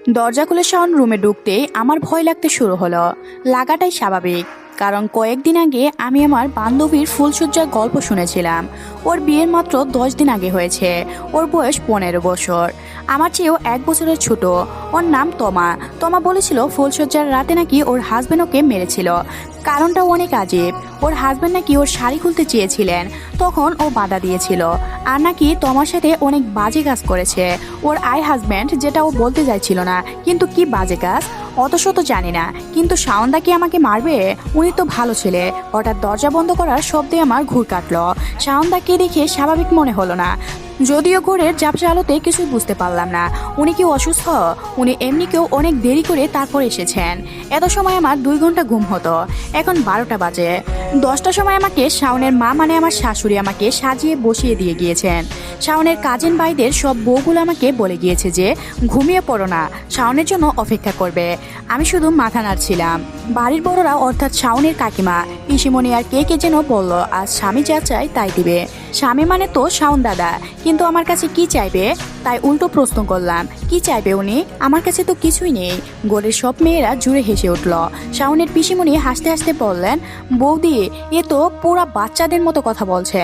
দরজা খুলে শাওন রুমে ঢুকতে আমার ভয় লাগতে শুরু হলো। লাগাটাই স্বাভাবিক, কারণ কয়েকদিন আগে আমি আমার বান্ধবীর ফুলসজ্জার গল্প শুনেছিলাম। ওর বিয়ের মাত্র 10 দিন আগে হয়েছে। ওর বয়স 15 বছর, আমার চেয়েও 1 বছরের ছোট। ওর নাম তমা। তমা বলেছিল ফুলসজ্জার রাতে নাকি ওর হাজবেন্ড ওকে মেরেছিল। কারণটাও অনেক আজীব। ওর হাজবেন্ড নাকি ওর শাড়ি খুলতে চেয়েছিলেন, তখন ও বাধা দিয়েছিল। আর নাকি তমার সাথে অনেক বাজে কাজ করেছে ওর হাজবেন্ড, যেটা ও বলতে চাইছিল না। কিন্তু কি বাজে কাজ অত শত জানি না, কিন্তু শাওনদা কি আমাকে মারবে? উনি তো ভালো ছেলে। হঠাৎ দরজা বন্ধ করার শব্দে আমার ঘুর কাটলো। শাওনদাকে দেখে স্বাভাবিক মনে হলো না, যদিও ঘরের ঝাপসা আলোতে কিছুই বুঝতে পারলাম না। উনি কি অসুস্থ? উনি এমনিকেও অনেক দেরি করে তারপর এসেছেন। এত সময় আমার 2 ঘন্টা ঘুম হতো, এখন 12টা বাজে। 10টার সময় আমাকে শাওনের মা মানে আমার শাশুড়ি আমাকে সাজিয়ে বসিয়ে দিয়ে গিয়েছেন। শাওনের কাজিন ভাইদের সব বউগুলো আমাকে বলে গিয়েছে যে ঘুমিয়ে পড়ো না, শাওনের জন্য অপেক্ষা করবে। আমি শুধু মাথা নাড়ছিলাম। বাড়ির বড়রা অর্থাৎ শাওনের কাকিমা, পিসিমণি আর কে কে যেন বলল আজ স্বামী যা চায় তাই দিবে। স্বামী মানে তো শাওন দাদা, কিন্তু আমার কাছে কি চাইবে? তাই উল্টো প্রশ্ন করলাম, কি চাইবে উনি? আমার কাছে তো কিছুই নেই। গোলের সব মেয়েরা জুড়ে হেসে উঠল। শাওনের পিসিমণি হাসতে হাসতে বললেন, বৌদি এ তো পুরা বাচ্চাদের মতো কথা বলছে।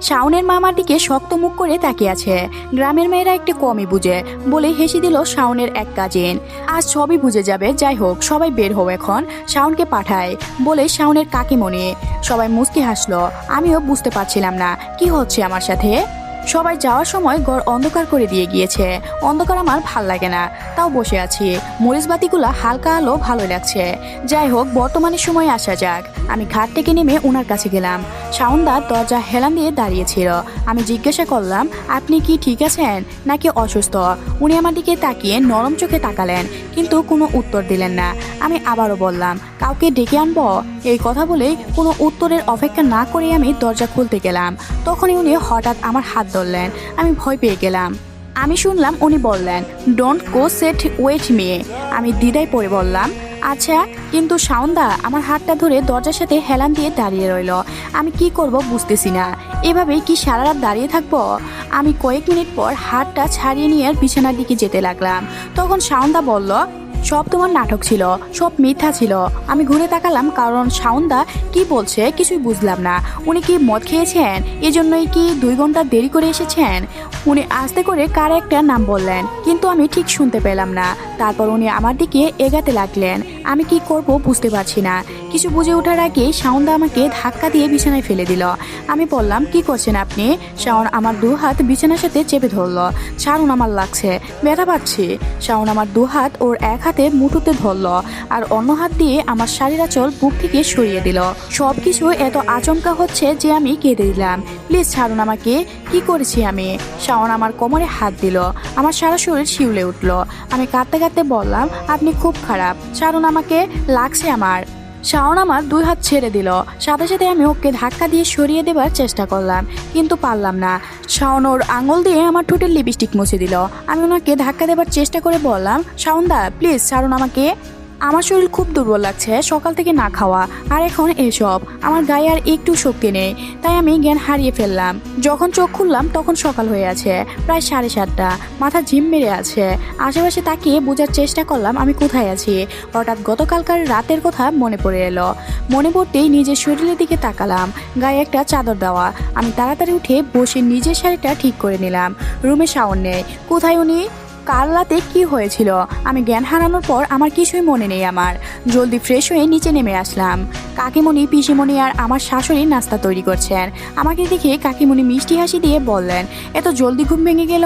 শাওনের মামার দিকে শক্ত মুখ করে তাকিয়ে আছে। গ্রামের মেয়েরা একটু কমই বুঝে বলে হেসে দিল শাওনের এক কাজিন। আজ সবই বুঝে যাবে, যাই হোক সবাই বের হও এখন, শাওনকে পাঠায় বলে শাওনের কাকিমণি। সবাই মুচকি হাসলো। আমিও বুঝতে পারছিলাম না কি হচ্ছে আমার সাথে। সবাই যাওয়ার সময় ঘর অন্ধকার করে দিয়ে গিয়েছে। অন্ধকার আমার ভাল লাগে না, তাও বসে আছি। মরিচ বাতিগুলা হালকা আলো ভালো লাগছে। যাই হোক বর্তমানে সময় আসা যাক। আমি ঘাট থেকে নেমে ওনার কাছে গেলাম। শাওনদা দরজা হেলান দিয়ে দাঁড়িয়েছিল। আমি জিজ্ঞাসা করলাম, আপনি কি ঠিক আছেন নাকি অসুস্থ? উনি আমার দিকে তাকিয়ে নরম চোখে তাকালেন, কিন্তু কোনো উত্তর দিলেন না। আমি আবারও বললাম, কাউকে ডেকে আনবো? এই কথা বলে কোনো উত্তরের অপেক্ষা না করে আমি দরজা খুলতে গেলাম। তখনই উনি হঠাৎ আমার হাত ধরলেন। আমি ভয় পেয়ে গেলাম। আমি শুনলাম উনি বললেন, don't go set wait me. আমি দ্বিধায় পড়ে বললাম, আচ্ছা, কিন্তু শাওনদা আমার হাতটা ধরে দরজার সাথে হেলান দিয়ে দাঁড়িয়ে রইল। আমি কি করব বুঝতেছি না। এভাবেই কি সারা রাত দাঁড়িয়ে থাকবো? আমি কয়েক মিনিট পর হাতটা ছাড়িয়ে নিয়ে বিছানার দিকে যেতে লাগলাম। তখন শাওনদা বলল, সব তোমার নাটক ছিল, সব মিথ্যা ছিল। আমি ঘুরে তাকালাম, কারণ শাওনদা কি বলছে কিছুই বুঝলাম না। উনি কি মদ খেয়েছেন? এজন্যই কি 2 ঘন্টা দেরি করে এসেছেন? উনি আস্তে করে কার একটা নাম বললেন, কিন্তু আমি ঠিক শুনতে পেলাম না। তারপর উনি আমার দিকে এগাতে লাগলেন। আমি কি করব বুঝতে পারছি না। কিছু বুঝে ওঠার আগে শাওনদা আমাকে ধাক্কা দিয়ে বিছানায় ফেলে দিল। আমি বললাম, কি করছেন আপনি? শাওন আমার 2 হাত বিছানার সাথে চেপে ধরলো। ছাড়ুন, আমার লাগছে, ব্যথা পাচ্ছি। শাওন আমার 2 হাত ওর এক হাতে মুঠোতে ধরলো, আর অন্য হাত দিয়ে আমার শাড়ির আঁচল বুক থেকে সরিয়ে দিল। সবকিছু এত আচমকা হচ্ছে যে আমি কেঁদে দিলাম। প্লিজ ছাড়ুন আমাকে, কি করেছি আমি? শাওন আমার কোমরে হাত দিল। আমার সারা শরীর শিউলে উঠল। আমি কাঁদতে কাঁদতে বললাম, আপনি খুব খারাপ, ছাড়ুন আমাকে, লাগছে আমার। শাওন আমার 2 হাত ছেড়ে দিল। সাথে সাথে আমি ওকে ধাক্কা দিয়ে সরিয়ে দেবার চেষ্টা করলাম, কিন্তু পারলাম না। শাওন ওর আঙুল দিয়ে আমার ঠোঁটের লিপস্টিক মুছে দিল। আমি ওনাকে ধাক্কা দেবার চেষ্টা করে বললাম, শাওনদা প্লিজ ছাড়ুন আমাকে, আমার শরীর খুব দুর্বল লাগছে, সকাল থেকে না খাওয়া, আর এখন এসব। আমার গায়ে আর একটু শক্তি নেই, তাই আমি জ্ঞান হারিয়ে ফেললাম। যখন চোখ খুললাম তখন সকাল হয়ে আছে, প্রায় 7:30। মাথা ঝিম মেরে আছে। আশেপাশে তাকিয়ে বোঝার চেষ্টা করলাম আমি কোথায় আছি। হঠাৎ গতকালকার রাতের কথা মনে পড়ে এলো। মনে পড়তেই নিজের শরীরের দিকে তাকালাম। গায়ে একটা চাদর দেওয়া। আমি তাড়াতাড়ি উঠে বসে নিজের শাড়িটা ঠিক করে নিলাম। রুমে শাওন নেই। কোথায় উনি? কাল রাতে কি হয়েছিল? আমি জ্ঞান হারানোর পর আমার কিছুই মনে নেই। আমার জলদি ফ্রেশ হয়ে নিচে নেমে আসলাম। কাকিমণি, পিসিমণি আর আমার শাশুড়ি নাস্তা তৈরি করছেন। আমাকে দেখে কাকিমণি মিষ্টি হাসি দিয়ে বললেন, এত জলদি ঘুম ভেঙে গেল?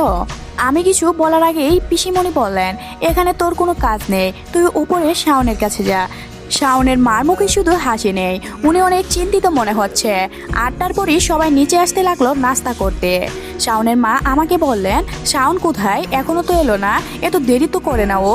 আমি কিছু বলার আগেই পিসিমণি বললেন, এখানে তোর কোনো কাজ নেই, তুই উপরে শাওনের কাছে যা। শাওনের মার মুখে শুধু হাসি নেই, উনি অনেক চিন্তিত মনে হচ্ছে। 8টার পরই সবাই নিচে আসতে লাগলো নাস্তা করতে। শাওনের মা আমাকে বললেন, শাওন কোথায়? এখনো তো এলো না, এত দেরি তো করে না ও।